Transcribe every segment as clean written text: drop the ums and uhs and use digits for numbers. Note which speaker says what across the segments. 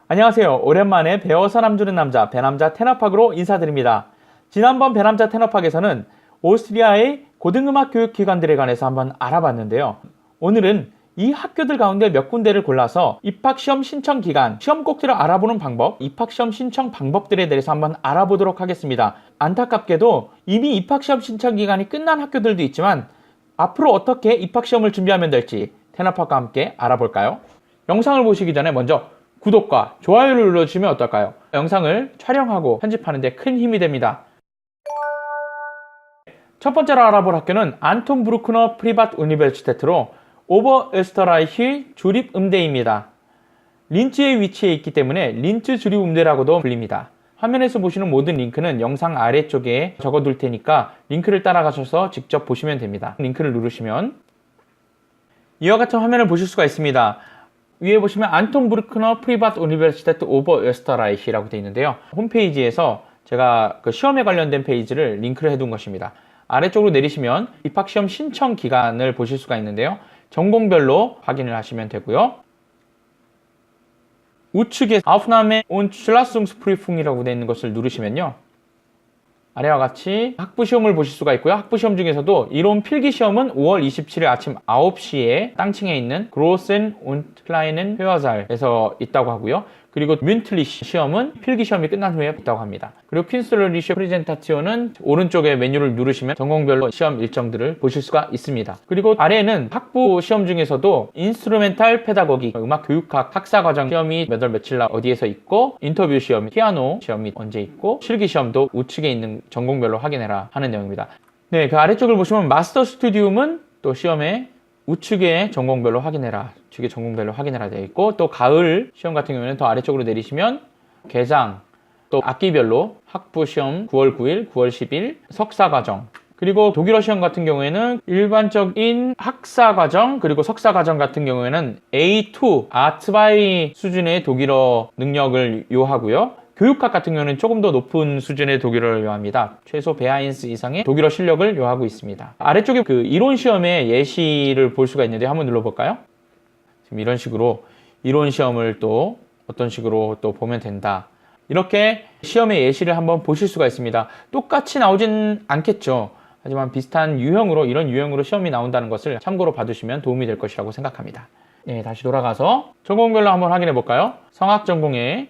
Speaker 1: 안녕하세요. 오랜만에 배워서 남주는 남자 배남자 테너팍으로 인사드립니다. 지난번 배남자 테너팍에서는 오스트리아의 고등음악 교육기관들에 관해서 한번 알아봤는데요. 오늘은 이 학교들 가운데 몇 군데를 골라서 입학시험 신청 기간, 시험 꼭지를 알아보는 방법, 입학시험 신청 방법들에 대해서 한번 알아보도록 하겠습니다. 안타깝게도 이미 입학시험 신청 기간이 끝난 학교들도 있지만 앞으로 어떻게 입학시험을 준비하면 될지 테너팍과 함께 알아볼까요? 영상을 보시기 전에 먼저 구독과 좋아요를 눌러주시면 어떨까요? 영상을 촬영하고 편집하는 데 큰 힘이 됩니다. 첫 번째로 알아볼 학교는 안톤 브루크너 프리바트 우니베르시테트로 오버에스터라이히 주립음대입니다. 린츠에 위치해 있기 때문에 린츠 주립음대라고도 불립니다. 화면에서 보시는 모든 링크는 영상 아래쪽에 적어둘 테니까 링크를 따라가셔서 직접 보시면 됩니다. 링크를 누르시면 이와 같은 화면을 보실 수가 있습니다. 위에 보시면 안톤 브루크너 프리바트 우니베르시테트 오버에스터라이히라고 되어 있는데요. 홈페이지에서 제가 그 시험에 관련된 페이지를 링크를 해둔 것입니다. 아래쪽으로 내리시면 입학시험 신청 기간을 보실 수가 있는데요. 전공별로 확인을 하시면 되고요. 우측에 Aufnahme und Zulassungsprüfung이라고 되어 있는 것을 누르시면요. 아래와 같이 학부시험을 보실 수가 있고요. 학부시험 중에서도 이론 필기시험은 5월 27일 아침 9시에 땅층에 있는 Großen und Kleinen Hörsaal에서 있다고 하고요. 그리고 뮌틀리시 시험은 필기시험이 끝난 후에 있다고 합니다. 그리고 퀸슬러리시 프레젠타티오는 오른쪽에 메뉴를 누르시면 전공별로 시험 일정들을 보실 수가 있습니다. 그리고 아래에는 학부 시험 중에서도 인스트루멘탈 페다고기, 음악 교육학 학사과정 시험이 몇 월 며칠 날 어디에서 있고, 인터뷰 시험, 피아노 시험이 언제 있고, 실기 시험도 우측에 있는 전공별로 확인해라 하는 내용입니다. 네, 그 아래쪽을 보시면 마스터 스튜디움은 또 시험에 우측에 전공별로 확인해라, 우측에 전공별로 확인해라 되어 있고, 또 가을 시험 같은 경우에는 더 아래쪽으로 내리시면 개장, 또 학기별로 학부 시험 9월 9일, 9월 10일, 석사과정, 그리고 독일어 시험 같은 경우에는 일반적인 학사과정, 그리고 석사과정 같은 경우에는 A2, A2 수준의 독일어 능력을 요하고요. 교육학 같은 경우는 조금 더 높은 수준의 독일어를 요합니다. 최소 B1 이상의 독일어 실력을 요하고 있습니다. 아래쪽에 그 이론 시험의 예시를 볼 수가 있는데 한번 눌러볼까요? 지금 이런 식으로 이론 시험을 또 어떤 식으로 또 보면 된다. 이렇게 시험의 예시를 한번 보실 수가 있습니다. 똑같이 나오진 않겠죠. 하지만 비슷한 유형으로, 이런 유형으로 시험이 나온다는 것을 참고로 봐두시면 도움이 될 것이라고 생각합니다. 네, 다시 돌아가서 전공별로 한번 확인해 볼까요? 성악 전공의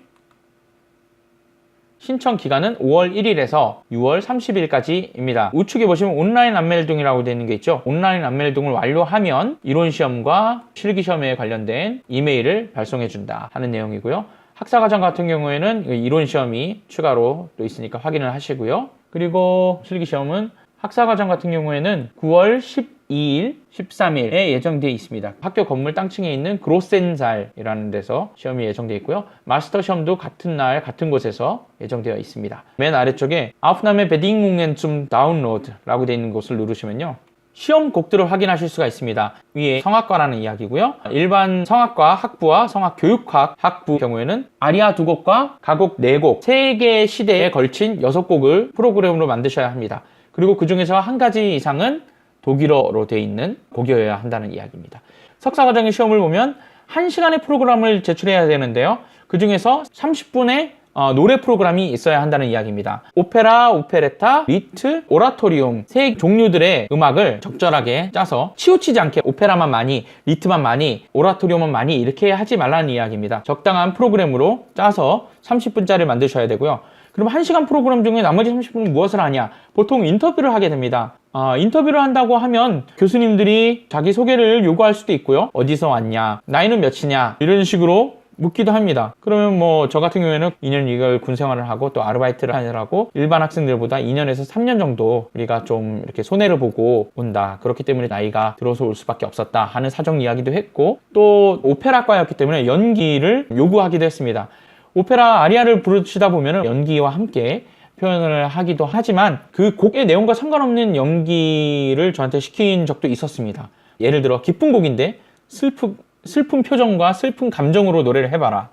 Speaker 1: 신청 기간은 5월 1일에서 6월 30일까지입니다. 우측에 보시면 온라인 안멜동이라고 되어 있는 게 있죠. 온라인 안멜동을 완료하면 이론시험과 실기시험에 관련된 이메일을 발송해준다 하는 내용이고요. 학사과정 같은 경우에는 이론시험이 추가로 또 있으니까 확인을 하시고요. 그리고 실기시험은 학사과정 같은 경우에는 9월 12일, 13일에 예정되어 있습니다. 학교 건물 땅층에 있는 그로센잘이라는 데서 시험이 예정되어 있고요. 마스터 시험도 같은 날, 같은 곳에서 예정되어 있습니다. 맨 아래쪽에 Aufnahme Bedingungen zum Download라고 되어 있는 곳을 누르시면요. 시험 곡들을 확인하실 수가 있습니다. 위에 성악과라는 이야기고요. 일반 성악과 학부와 성악교육학 학부 경우에는 아리아 2곡과 가곡 4곡, 3개의 시대에 걸친 6곡을 프로그램으로 만드셔야 합니다. 그리고 그 중에서 한 가지 이상은 독일어로 되어 있는 곡이어야 한다는 이야기입니다. 석사과정의 시험을 보면 1시간의 프로그램을 제출해야 되는데요. 그 중에서 30분의 노래 프로그램이 있어야 한다는 이야기입니다. 오페라, 오페레타, 리트, 오라토리움 세 종류들의 음악을 적절하게 짜서 치우치지 않게 오페라만 많이, 리트만 많이, 오라토리움만 많이 이렇게 하지 말라는 이야기입니다. 적당한 프로그램으로 짜서 30분짜리를 만드셔야 되고요. 그럼 1시간 프로그램 중에 나머지 30분은 무엇을 하냐? 보통 인터뷰를 하게 됩니다. 인터뷰를 한다고 하면 교수님들이 자기소개를 요구할 수도 있고요. 어디서 왔냐? 나이는 몇이냐? 이런 식으로 묻기도 합니다. 그러면 뭐 저 같은 경우에는 2년 2개월 군생활을 하고 또 아르바이트를 하느라고 일반 학생들보다 2년에서 3년 정도 우리가 좀 이렇게 손해를 보고 온다. 그렇기 때문에 나이가 들어서 올 수밖에 없었다 하는 사정 이야기도 했고, 또 오페라과였기 때문에 연기를 요구하기도 했습니다. 오페라 아리아를 부르시다 보면 연기와 함께 표현을 하기도 하지만 그 곡의 내용과 상관없는 연기를 저한테 시킨 적도 있었습니다. 예를 들어 기쁜 곡인데 슬픈 표정과 슬픈 감정으로 노래를 해봐라.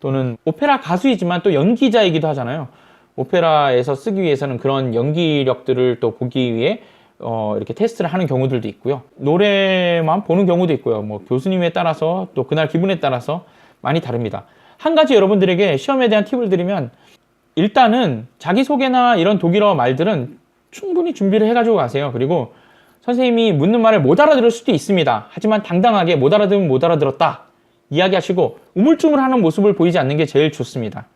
Speaker 1: 또는 오페라 가수이지만 또 연기자이기도 하잖아요. 오페라에서 쓰기 위해서는 그런 연기력들을 또 보기 위해 이렇게 테스트를 하는 경우들도 있고요. 노래만 보는 경우도 있고요. 뭐 교수님에 따라서 또 그날 기분에 따라서 많이 다릅니다. 한 가지 여러분들에게 시험에 대한 팁을 드리면, 일단은 자기소개나 이런 독일어 말들은 충분히 준비를 해가지고 가세요. 그리고 선생님이 묻는 말을 못 알아들을 수도 있습니다. 하지만 당당하게 못 알아들으면 못 알아들었다 이야기하시고 우물쭈물하는 모습을 보이지 않는 게 제일 좋습니다.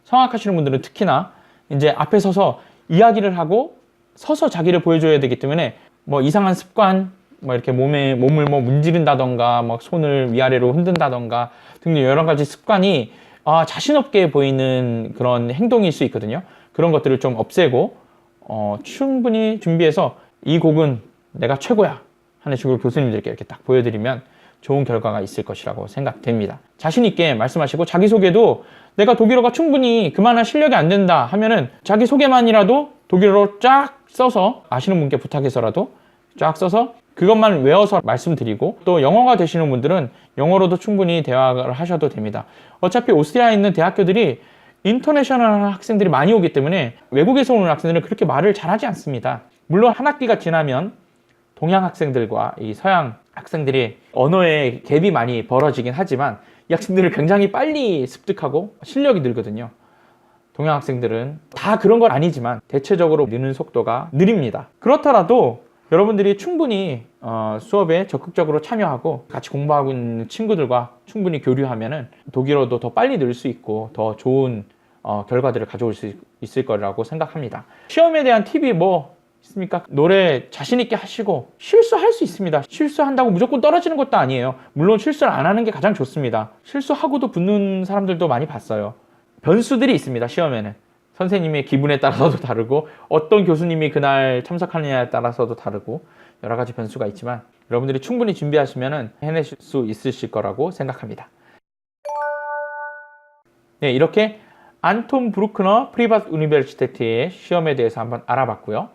Speaker 1: 성악하시는 분들은 특히나 이제 앞에 서서 이야기를 하고 서서 자기를 보여줘야 되기 때문에 뭐 이상한 습관, 뭐 이렇게 몸을 뭐 문지른다던가, 막 손을 위아래로 흔든다던가 등등 여러 가지 습관이 자신 없게 보이는 그런 행동일 수 있거든요. 그런 것들을 좀 없애고 충분히 준비해서 이 곡은 내가 최고야 하는 식으로 교수님들께 이렇게 딱 보여드리면 좋은 결과가 있을 것이라고 생각됩니다. 자신 있게 말씀하시고 자기소개도 내가 독일어가 충분히 그만한 실력이 안 된다 하면은 자기소개만이라도 독일어로 쫙 써서 아시는 분께 부탁해서라도 쫙 써서 그것만 외워서 말씀드리고, 또 영어가 되시는 분들은 영어로도 충분히 대화를 하셔도 됩니다. 어차피 오스트리아에 있는 대학교들이 인터내셔널 학생들이 많이 오기 때문에 외국에서 오는 학생들은 그렇게 말을 잘하지 않습니다. 물론 한 학기가 지나면 동양 학생들과 이 서양 학생들이 언어의 갭이 많이 벌어지긴 하지만 이 학생들은 굉장히 빨리 습득하고 실력이 늘거든요. 동양 학생들은 다 그런 건 아니지만 대체적으로 느는 속도가 느립니다. 그렇더라도 여러분들이 충분히 수업에 적극적으로 참여하고 같이 공부하고 있는 친구들과 충분히 교류하면은 독일어도 더 빨리 늘 수 있고 더 좋은 결과들을 가져올 수 있을 거라고 생각합니다. 시험에 대한 팁이 뭐 있습니까? 노래 자신 있게 하시고 실수할 수 있습니다. 실수한다고 무조건 떨어지는 것도 아니에요. 물론 실수를 안 하는 게 가장 좋습니다. 실수하고도 붙는 사람들도 많이 봤어요. 변수들이 있습니다. 시험에는 선생님의 기분에 따라서도 다르고 어떤 교수님이 그날 참석하느냐에 따라서도 다르고 여러 가지 변수가 있지만 여러분들이 충분히 준비하시면 해내실 수 있으실 거라고 생각합니다. 네, 이렇게 안톤 브루크너 프리바트 우니베르시테트의 시험에 대해서 한번 알아봤고요.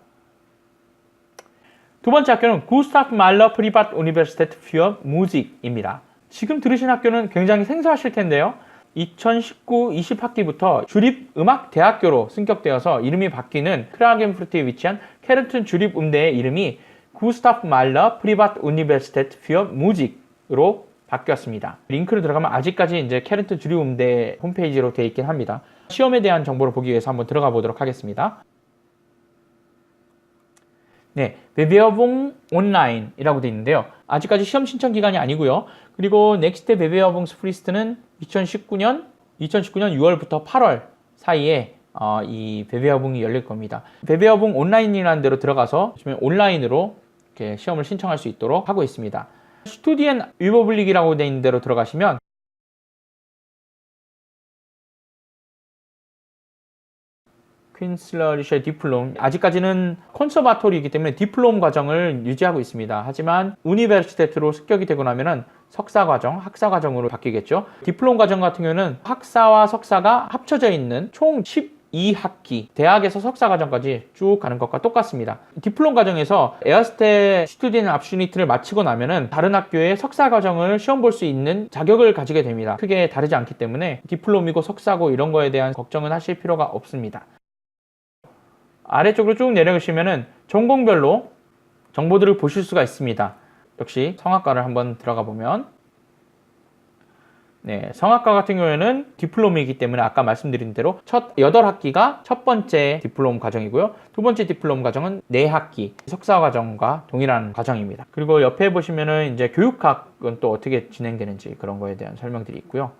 Speaker 1: 두 번째 학교는 구스타프 말러 프리바트 우니베르시테트 für 무직입니다. 지금 들으신 학교는 굉장히 생소하실 텐데요. 2019-20 학기부터 주립음악대학교로 승격되어서 이름이 바뀌는 크라겐푸르트에 위치한 케른튼 주립음대의 이름이 구스타프 말러 프리바트 우니베르시테트 für 무직으로 바뀌었습니다. 링크를 들어가면 아직까지 이제 케른튼 주립음대 홈페이지로 되어 있긴 합니다. 시험에 대한 정보를 보기 위해서 한번 들어가 보도록 하겠습니다. 네, 베베어봉 온라인이라고 되어 있는데요. 아직까지 시험 신청 기간이 아니고요. 그리고 넥스트 베베어봉스프리스트는 2019년 6월부터 8월 사이에 이 베베어봉이 열릴 겁니다. 베베어봉 온라인이라는 데로 들어가서 온라인으로 이렇게 시험을 신청할 수 있도록 하고 있습니다. 스튜디엔 위버블릭이라고 되어 있는 데로 들어가시면 퀸슬러리셔 디플롬, 아직까지는 컨서바토리이기 때문에 디플롬 과정을 유지하고 있습니다. 하지만 우니베르시테트로 습격이 되고 나면은 석사과정, 학사과정으로 바뀌겠죠. 디플롬 과정 같은 경우는 학사와 석사가 합쳐져 있는 총 12학기, 대학에서 석사과정까지 쭉 가는 것과 똑같습니다. 디플롬 과정에서 에어스테 스튜디엔 압슈니트를 마치고 나면은 다른 학교의 석사과정을 시험 볼 수 있는 자격을 가지게 됩니다. 크게 다르지 않기 때문에 디플롬이고 석사고 이런 거에 대한 걱정은 하실 필요가 없습니다. 아래쪽으로 쭉 내려가시면은 전공별로 정보들을 보실 수가 있습니다. 역시 성악과를 한번 들어가 보면, 네, 성악과 같은 경우에는 디플롬이기 때문에 아까 말씀드린 대로 첫 8학기가 첫 번째 디플롬 과정이고요. 두 번째 디플롬 과정은 4학기 석사 과정과 동일한 과정입니다. 그리고 옆에 보시면은 이제 교육학은 또 어떻게 진행되는지 그런 거에 대한 설명들이 있고요.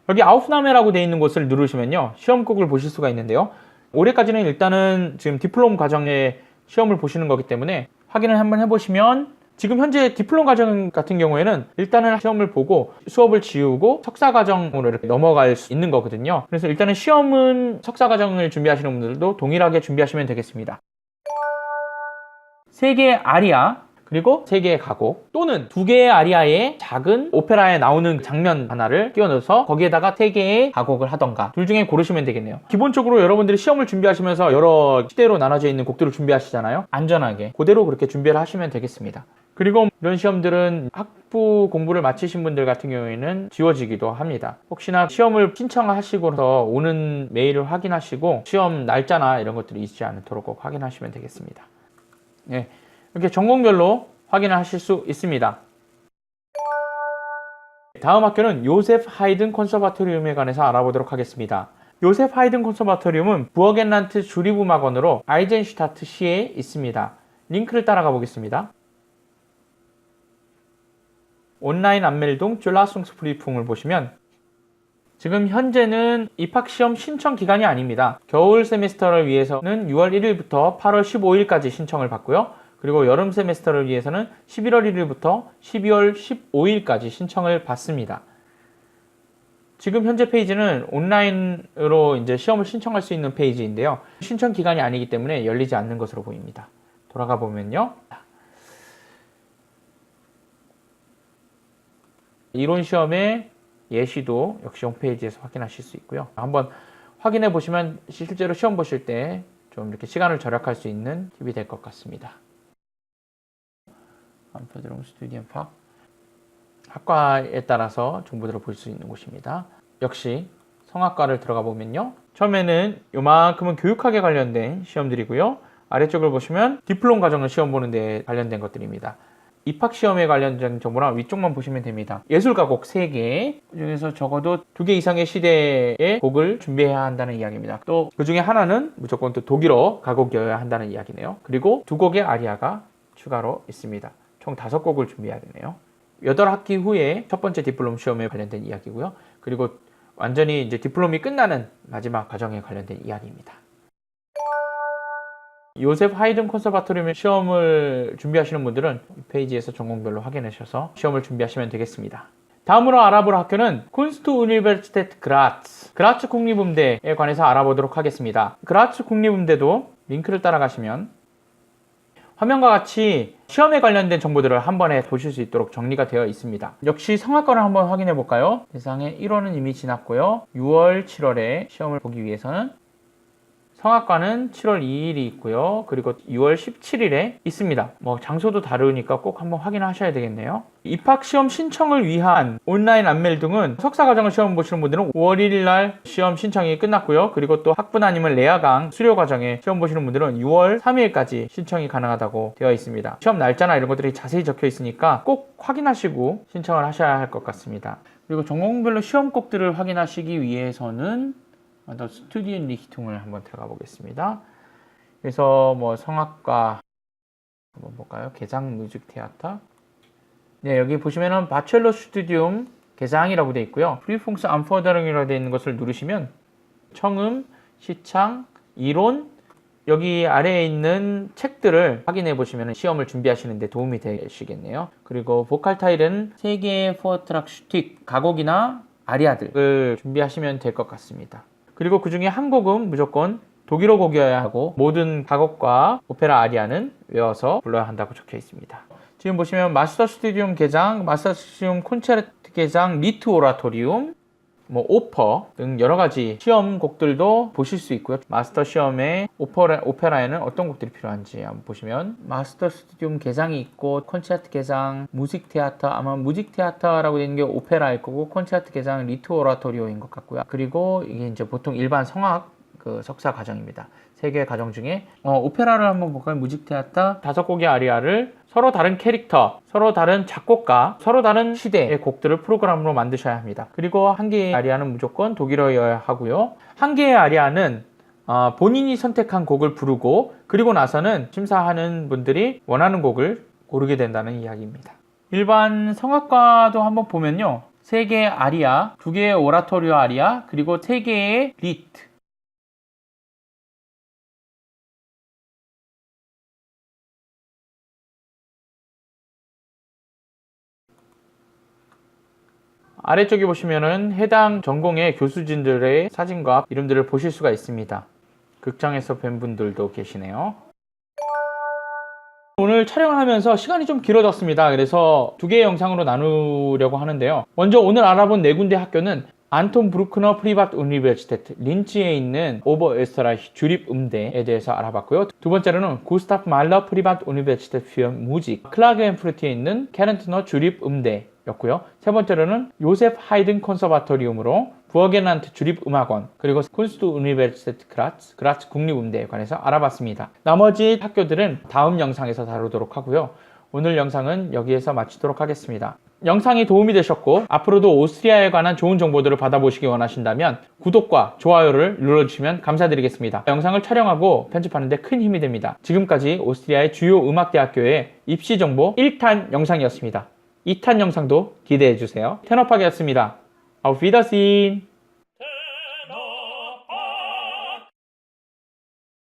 Speaker 1: 여기 아우프나메라고 되어 있는 곳을 누르시면요, 시험국을 보실 수가 있는데요. 올해까지는 일단은 지금 디플롬 과정의 시험을 보시는 거기 때문에 확인을 한번 해보시면, 지금 현재 디플롬 과정 같은 경우에는 일단은 시험을 보고 수업을 지우고 석사 과정으로 이렇게 넘어갈 수 있는 거거든요. 그래서 일단은 시험은 석사 과정을 준비하시는 분들도 동일하게 준비하시면 되겠습니다. 3개의 아리아 그리고 3개의 가곡, 또는 2개의 아리아에 작은 오페라에 나오는 장면 하나를 끼워 넣어서 거기에다가 3개의 가곡을 하던가 둘 중에 고르시면 되겠네요. 기본적으로 여러분들이 시험을 준비하시면서 여러 시대로 나눠져 있는 곡들을 준비하시잖아요. 안전하게 그대로 그렇게 준비를 하시면 되겠습니다. 그리고 이런 시험들은 학부 공부를 마치신 분들 같은 경우에는 지워지기도 합니다. 혹시나 시험을 신청하시고서 오는 메일을 확인하시고 시험 날짜나 이런 것들이 있지 않도록 꼭 확인하시면 되겠습니다. 네, 이렇게 전공별로 확인을 하실 수 있습니다. 다음 학교는 요셉 하이든 콘서바토리움에 관해서 알아보도록 하겠습니다. 요셉 하이든 콘서바토리움은 부어겐란트 주립음악원으로 아이젠슈타트 시에 있습니다. 링크를 따라가 보겠습니다. 온라인 안멜동 쫄라송스프리풍을 보시면 지금 현재는 입학시험 신청 기간이 아닙니다. 겨울 세미스터를 위해서는 6월 1일부터 8월 15일까지 신청을 받고요. 그리고 여름 세미스터를 위해서는 11월 1일부터 12월 15일까지 신청을 받습니다. 지금 현재 페이지는 온라인으로 이제 시험을 신청할 수 있는 페이지인데요. 신청 기간이 아니기 때문에 열리지 않는 것으로 보입니다. 돌아가 보면요. 이론 시험의 예시도 역시 홈페이지에서 확인하실 수 있고요. 한번 확인해 보시면 실제로 시험 보실 때 좀 이렇게 시간을 절약할 수 있는 팁이 될 것 같습니다. 암페드롱 스튜디언 팍 학과에 따라서 정보들을 볼 수 있는 곳입니다. 역시 성악과를 들어가 보면요. 처음에는 요만큼은 교육학에 관련된 시험들이고요. 아래쪽을 보시면 디플롬 과정을 시험 보는 데 관련된 것들입니다. 입학 시험에 관련된 정보랑 위쪽만 보시면 됩니다. 예술가 곡 3개 중에서 적어도 2개 이상의 시대의 곡을 준비해야 한다는 이야기입니다. 또 그 중에 하나는 무조건 또 독일어 가곡이어야 한다는 이야기네요. 그리고 2곡의 아리아가 추가로 있습니다. 총 5곡을 준비해야 되네요. 8학기 후에 첫 번째 디플롬 시험에 관련된 이야기고요. 그리고 완전히 이제 디플롬이 끝나는 마지막 과정에 관련된 이야기입니다. 요셉 하이든 콘서바토리움 시험을 준비하시는 분들은 이 페이지에서 전공별로 확인하셔서 시험을 준비하시면 되겠습니다. 다음으로 알아볼 학교는 쿤스트 우니베르시테트 그라츠, 그라츠 국립음대에 관해서 알아보도록 하겠습니다. 그라츠 국립음대도 링크를 따라가시면 화면과 같이 시험에 관련된 정보들을 한 번에 보실 수 있도록 정리가 되어 있습니다. 역시 성악과를 한번 확인해 볼까요? 대상의 1월은 이미 지났고요. 6월, 7월에 시험을 보기 위해서는 성악과는 7월 2일이 있고요. 그리고 6월 17일에 있습니다. 장소도 다르니까 꼭 한번 확인하셔야 되겠네요. 입학시험 신청을 위한 온라인 안멜등은 석사과정을 시험 보시는 분들은 5월 1일 날 시험 신청이 끝났고요. 그리고 또 학분 아니면 레아강 수료과정에 시험 보시는 분들은 6월 3일까지 신청이 가능하다고 되어 있습니다. 시험 날짜나 이런 것들이 자세히 적혀 있으니까 꼭 확인하시고 신청을 하셔야 할 것 같습니다. 그리고 전공별로 시험곡들을 확인하시기 위해서는 더 스튜디언 리히퉁을 한번 들어가 보겠습니다. 그래서 성악과 한번 볼까요? 개장 뮤직 테아터. 네, 여기 보시면은 바첼러 스튜디움 개장이라고 되어 있고요. 프리풍스 암퍼더링이라고 되어 있는 것을 누르시면 청음, 시창, 이론, 여기 아래에 있는 책들을 확인해 보시면 시험을 준비하시는 데 도움이 되시겠네요. 그리고 보컬 타일은 3개의 포어트락 슈틱, 가곡이나 아리아들을 준비하시면 될 것 같습니다. 그리고 그 중에 한 곡은 무조건 독일어 곡이어야 하고 모든 가곡과 오페라 아리아는 외워서 불러야 한다고 적혀 있습니다. 지금 보시면 마스터 스튜디움 개장, 마스터 스튜디움 콘체르트 개장, 리트 오라토리움, 오퍼 등 여러 가지 시험 곡들도 보실 수 있고요. 마스터 시험에 오페라에는 어떤 곡들이 필요한지 한번 보시면 마스터 스튜디움 개장이 있고 콘체르트 개장, 무직 테아터, 아마 무직 테아터라고 되는 게 오페라일 거고 콘체르트 개장, 리트 오라토리오인 것 같고요. 그리고 이게 이제 보통 일반 성악 석사 과정입니다. 3개의 과정 중에 오페라를 한번 볼까요? 무직 테아터 5곡의 아리아를 서로 다른 캐릭터, 서로 다른 작곡가, 서로 다른 시대의 곡들을 프로그램으로 만드셔야 합니다. 그리고 한 개의 아리아는 무조건 독일어여야 하고요. 한 개의 아리아는 본인이 선택한 곡을 부르고 그리고 나서는 심사하는 분들이 원하는 곡을 고르게 된다는 이야기입니다. 일반 성악과도 한번 보면요. 3개의 아리아, 2개의 오라토리오 아리아, 그리고 3개의 리트, 아래쪽에 보시면은 해당 전공의 교수진들의 사진과 이름들을 보실 수가 있습니다. 극장에서 뵌 분들도 계시네요. 오늘 촬영을 하면서 시간이 좀 길어졌습니다. 그래서 2개의 영상으로 나누려고 하는데요. 먼저 오늘 알아본 4군데 학교는 안톤 브루크너 프리바트 우니베르시테트 린츠에 있는 오버에스트라이히 주립음대에 대해서 알아봤고요. 두 번째로는 구스타프 말러 프리바트 우니베르시테트 für 무직 클라겐푸르트에 있는 케렌트너 주립음대였고요. 세 번째로는 요셉 하이든 콘서바토리움으로 부어겐란트 주립음악원 그리고 쿤스트 우니베르시테트 그라츠 국립음대에 관해서 알아봤습니다. 나머지 학교들은 다음 영상에서 다루도록 하고요. 오늘 영상은 여기에서 마치도록 하겠습니다. 영상이 도움이 되셨고 앞으로도 오스트리아에 관한 좋은 정보들을 받아보시기 원하신다면 구독과 좋아요를 눌러주시면 감사드리겠습니다. 영상을 촬영하고 편집하는 데 큰 힘이 됩니다. 지금까지 오스트리아의 주요 음악대학교의 입시 정보 1탄 영상이었습니다. 2탄 영상도 기대해주세요. 텐업하게였습니다. Auf Wiedersehen!